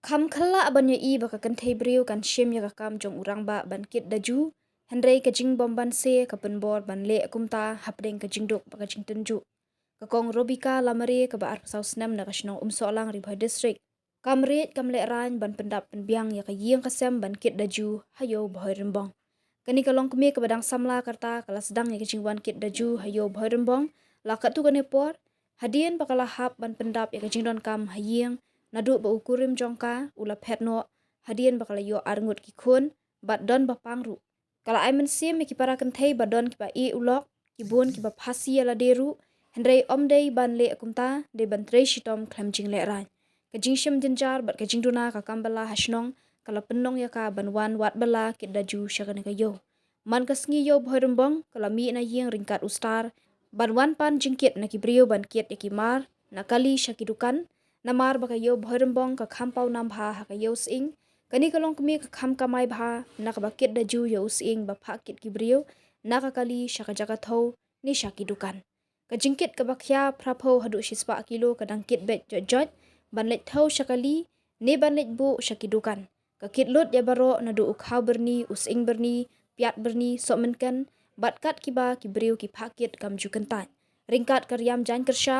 Kam khala abanyo I baka kan thebriu kan shem ya kam jong urang ba ban kit daju henrei ka jing bom ban se ka pen bor ban le kumta hapdeng ka jing dok baka jing tenju ka kong robika lamare ka ba ar pasau snam na ka shnong solang ri bhai district kam re kam le ran ban pendap pen biang ya ka yeng ka sem ban kit daju hayo bhai rembong kani ka long kme ka badang samla karta kala sedang ya ka jing ban kit daju hayo bhai rembong la ka tu kane por hadien bakala hap ban pendap ya ka jing don kam hayeng nadu ba ukurim jongka ula petno hadien bakala yo arngut ki khun bat don ba pangru kala ai men sim ki para kan thei ba don ki ba e ulok ki bon ki ba phasi ala deru hendrei omdei ban le akumta de ban trei shitom khlam jing le ran ka jing shim jinjar bat ka jing duna ka kambala hashnong kala penong ya ka ban wan wat bala ki daju shagane ka yo man ka sngi yo bhoirumbong kala mi na yeng ringkat ustar ban wan pan jingkit na ki brio ban kiet ki mar na kali shakidukan namar baka yo bhoirumbong ka khampau nam bha ha ka yo sing kani kalong kmi ka kham kamai bha na ka bakit da ju yo sing ba pha kit ki brio na ka kali shaka jaga tho ni shakidukan ka jingkit ka bakhya phrapho hadu shispa kilo ka dangkit bet jot ban let tho shakali ne ban let bu shakidukan ka kit lut ya baro na du ukhau berni using berni piat berni somenkan batkat ki ba ki brio ki pha kit kam ju kantan ringkat karyam jan kersha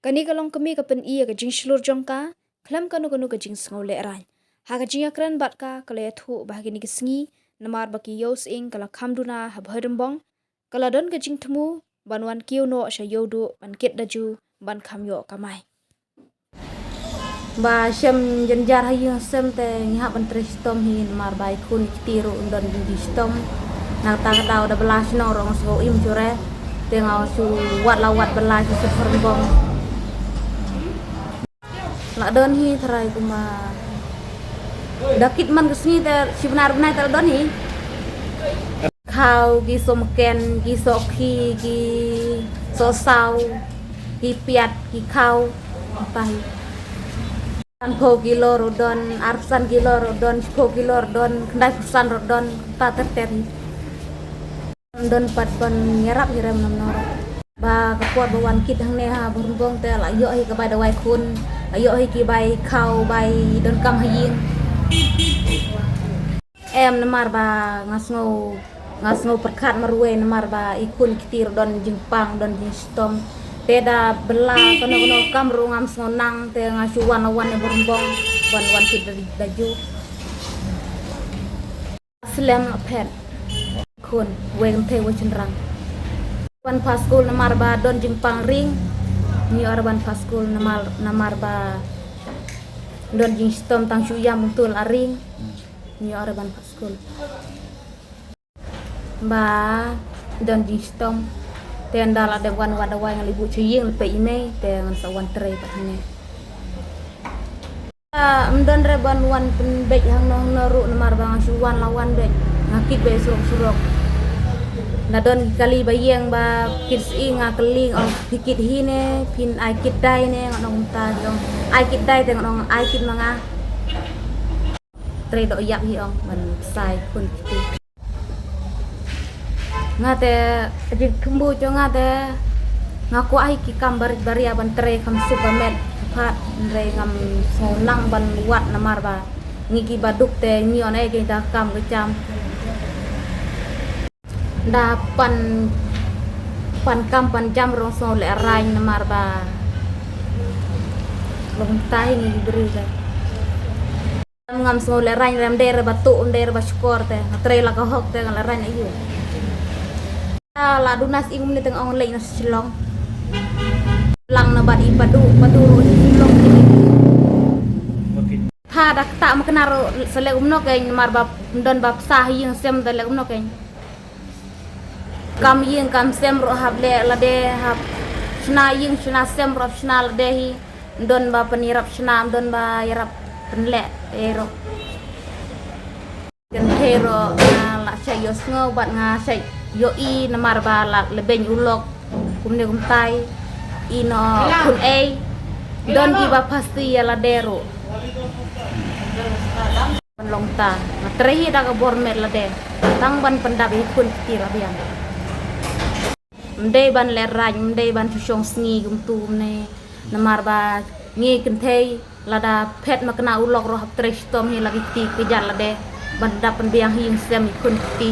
kani kalong kami ka pen iya ka jing shlur jongka khlam kanu ka jing sngo le ran ha ka jing akran bat ka kale thu bahagi ni kisngi namar baki yos ing kala khamduna ha bhairumbong kala don ka jing thmu banwan kiu no sha yodu ban kit daju ban kham yo kamai ba shem jenjar hayu sem te ngiha ban tristom hi namar bai kun tiru undon di stom na ta dau da belas no rong so im jure te ngau su wat lawat belas su bhairumbong la don hi tharai kuma dakit man kesni te si benar ta don hi khau gi som ken gi so khi gi so sau gi piat gi khau pai an pho kilo rodon arsan kilo rodon pho kilo rodon ndai san rodon ta ter don pat ban nyerap nyeram nam nor ba ka kuat bawan kit hang ne ha burbong te la yo hi ka bai da wai kun ayo hi ki bai khau bai don kam hayin em namar ba ngasngo perkat marwe namar ba ikun kitir don jingpang don jingstom teda bela kono kam rungam sngonang te ngasu wan ne burbong wan kit daju slam pet kun weng te wachenrang wan paskul namar ba don jingpang ring ni arban paskul namar ba don jingstom tang shuyam betul aring ni arban paskul ba don jingstom te andala de wan wada wai ngali bu chiyeng pe ine te ngan sawan tre patne don re ban wan pen bek hang no noru namar ba ngasuwan lawan bek ngakit be surok na don kali bayeng ba kids inga keling on pikit hine pin ai kit dai ne nong ta dong ai kit dai te nong ai kit manga tre do yak hi ong man sai kun kiti ngate di tumbu jo ngate ngaku ai ki kambar baria ban tre kam supermet phat re ngam sonang ban wat namar ba ngiki baduk te ni on ai ki ta kam ke jam da pan kam pan jam rong so le rai namar ba long tai ni beri ka ngam so le rai rem der batu der ba skor te tre la ka hok te la rai ayu la dunas ingum ni teng ong le na silong lang na bat ipadu silong tha dak ta maknaro sele umno ke namar ba don ba sah yeng sem dale umno ke kam yeng kam sem ro hab le la de hab shna yeng shna sem ro shna la de hi don ba penirap shna don ba yarap penle ero ken hero la chay yo sngo bat nga chay yo I namar ba la lebeng ulok kumne kumtai ino kun ei don ki ba pasti ya la dero long ta matrehi da ka bormet la de tang ban pendap hi kun tira biang mde ban le raj mde ban chushong sngi gum tu ne namar ba ngi kentei lada pet makna ulok roh tres tom hi lagi ti ke jala de banda pendiang hi sem ikun ti